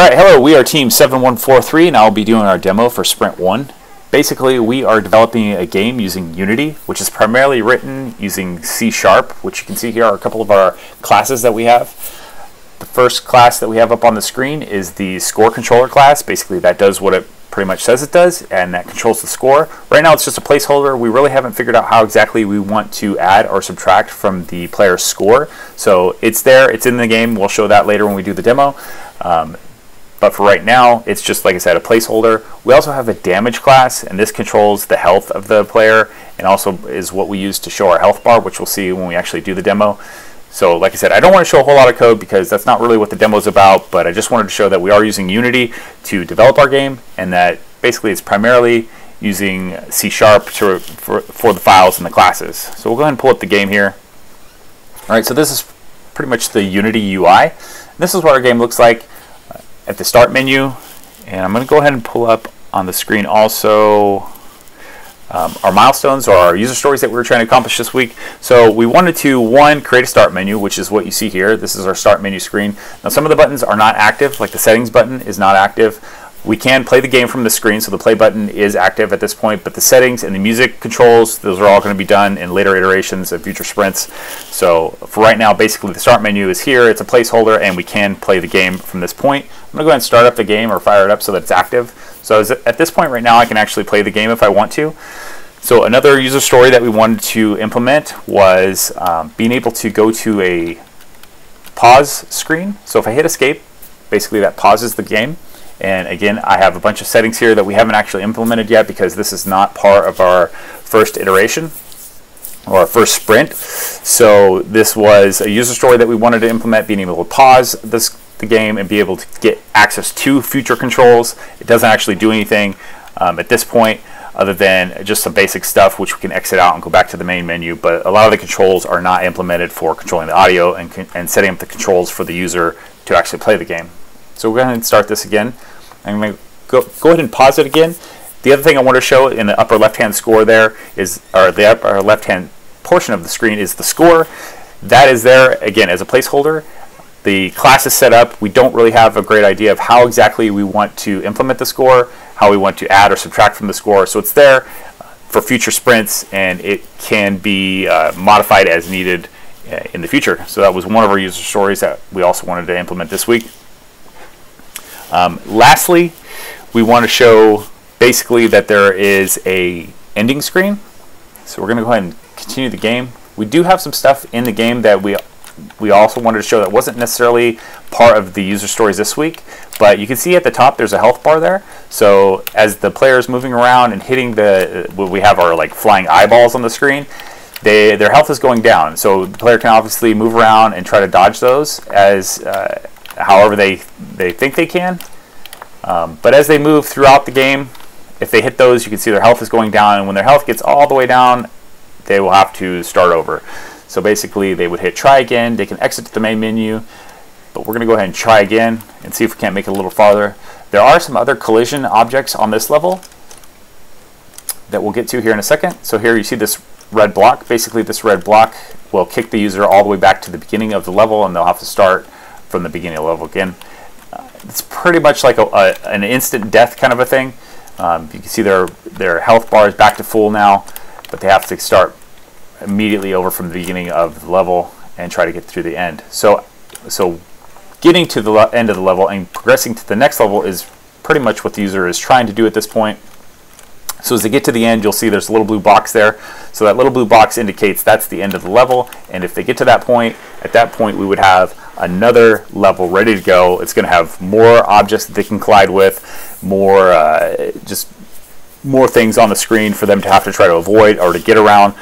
Alright, hello, we are Team 7143 and I'll be doing our demo for Sprint 1. Basically, we are developing a game using Unity, which is primarily written using C#, which you can see here are a couple of our classes that we have. The first class that we have up on the screen is the score controller class. Basically, that does what it pretty much says it does, and that controls the score. Right now, it's just a placeholder. We really haven't figured out how exactly we want to add or subtract from the player's score. So it's there, it's in the game. We'll show that later when we do the demo. But for right now, it's just, like I said, a placeholder. We also have a damage class, and this controls the health of the player, and also is what we use to show our health bar, which we'll see when we actually do the demo. So, like I said, I don't want to show a whole lot of code because that's not really what the demo is about, but I just wanted to show that we are using Unity to develop our game, and that basically it's primarily using C# for the files and the classes. So we'll go ahead and pull up the game here. Alright, so this is pretty much the Unity UI. This is what our game looks like at the start menu, and I'm going to go ahead and pull up on the screen also our milestones or our user stories that we were trying to accomplish this week. So we wanted to, one, create a start menu, which is what you see here. This is our start menu screen. Now some of the buttons are not active, like the settings button is not active. We can play the game from the screen, so the play button is active at this point, but the settings and the music controls, those are all going to be done in later iterations of future sprints. So for right now, basically the start menu is here, it's a placeholder, and we can play the game from this point. I'm going to go ahead and start up the game or fire it up so that it's active. So at this point right now, I can actually play the game if I want to. So another user story that we wanted to implement was being able to go to a pause screen. So if I hit escape, basically that pauses the game. And again, I have a bunch of settings here that we haven't actually implemented yet because this is not part of our first iteration or our first sprint. So this was a user story that we wanted to implement, being able to pause the game and be able to get access to future controls. It doesn't actually do anything at this point other than just some basic stuff which we can exit out and go back to the main menu, but a lot of the controls are not implemented for controlling the audio and setting up the controls for the user to actually play the game. So we'll go ahead and start this again. I'm going to go ahead and pause it again. The other thing I want to show in the upper left-hand score there is, or the upper left-hand portion of the screen is the score. That is there, again, as a placeholder. The class is set up. We don't really have a great idea of how exactly we want to implement the score, how we want to add or subtract from the score. So it's there for future sprints, and it can be modified as needed in the future. So that was one of our user stories that we also wanted to implement this week. Lastly, we want to show basically that there is a ending screen. So we're going to go ahead and continue the game. We do have some stuff in the game that we also wanted to show that wasn't necessarily part of the user stories this week, but you can see at the top there's a health bar there. So as the player is moving around and hitting we have our like flying eyeballs on the screen, their health is going down. So the player can obviously move around and try to dodge those as however they think they can. But as they move throughout the game, if they hit those, you can see their health is going down, and when their health gets all the way down, they will have to start over. So basically they would hit try again. They can exit to the main menu, but we're going to go ahead and try again and see if we can't make it a little farther. There are some other collision objects on this level that we'll get to here in a second. So here you see this red block. Basically this red block will kick the user all the way back to the beginning of the level, and they'll have to start from the beginning of the level again. It's pretty much like an instant death kind of a thing. You can see their health bar is back to full now, but they have to start immediately over from the beginning of the level and try to get through the end. So getting to the end of the level and progressing to the next level is pretty much what the user is trying to do at this point. So as they get to the end, you'll see there's a little blue box there. So that little blue box indicates that's the end of the level, and if they get to that point, at that point we would have another level ready to go. It's going to have more objects that they can collide with, more just more things on the screen for them to have to try to avoid or to get around.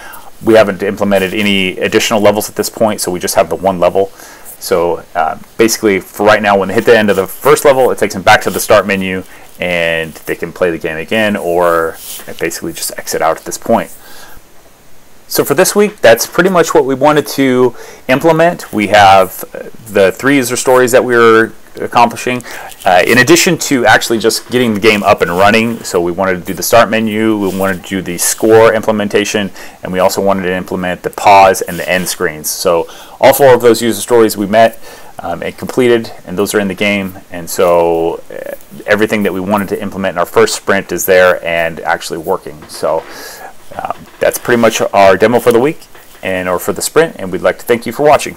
We haven't implemented any additional levels at this point, so we just have the one level. So basically for right now, when they hit the end of the first level, it takes them back to the start menu and they can play the game again, or basically just exit out at this point. So for this week, that's pretty much what we wanted to implement. We have the 3 user stories that we were accomplishing. In addition to actually just getting the game up and running, so we wanted to do the start menu, we wanted to do the score implementation, and we also wanted to implement the pause and the end screens. So all 4 of those user stories we met. and completed, and those are in the game. And so everything that we wanted to implement in our first sprint is there and actually working. So that's pretty much our demo for the week or for the sprint, and we'd like to thank you for watching.